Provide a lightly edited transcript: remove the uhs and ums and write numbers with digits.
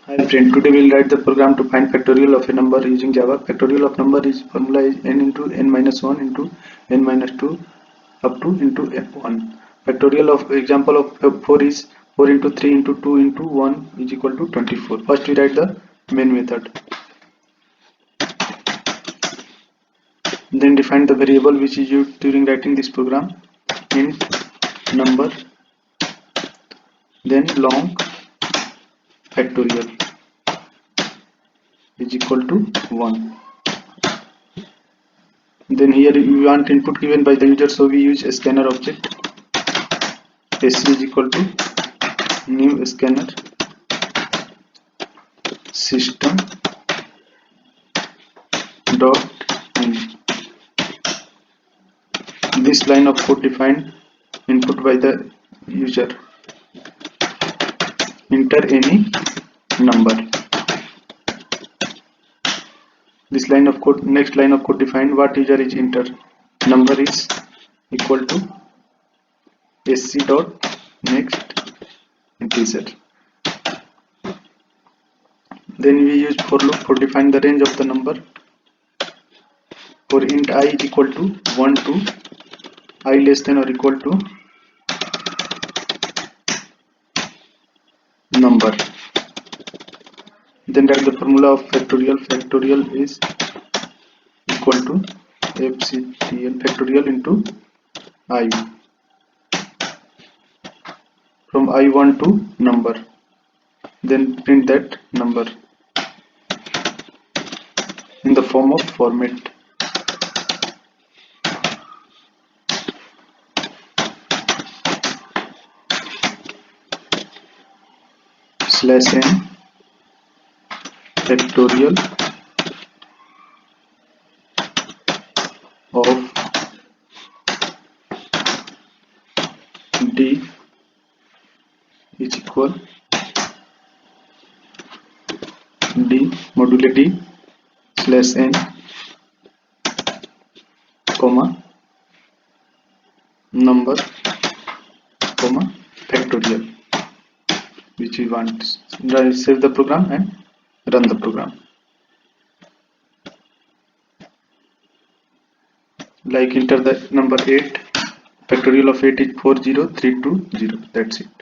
Hi friend, today we'll write the program to find factorial of a number using Java. Factorial of number is formula is n into n minus 1 into n minus 2 up to into f1. Factorial of example of f4 is 4 into 3 into 2 into 1 is equal to 24. First we write the main method. Then define the variable which is used during writing this program. Int number, then long factorial is equal to 1. Then here we want input given by the user, so we use a scanner object. sc is equal to new scanner system dot in. This line of code define input by the user. Enter any number. This line of code, next line of code define what user is enter. Number is equal to sc dot next integer. Then we use for loop for define the range of the number. For int I is equal to 1 to I less than or equal to number. Then write the formula of factorial. Factorial is equal to FCTL factorial into I from I1 to number. Then print that number in the form of format. Slash n factorial of d is equal d modulo d slash n comma number comma factorial, which we want. Save the program and run the program. Like enter the number 8. Factorial of 8 is 40320. That's it.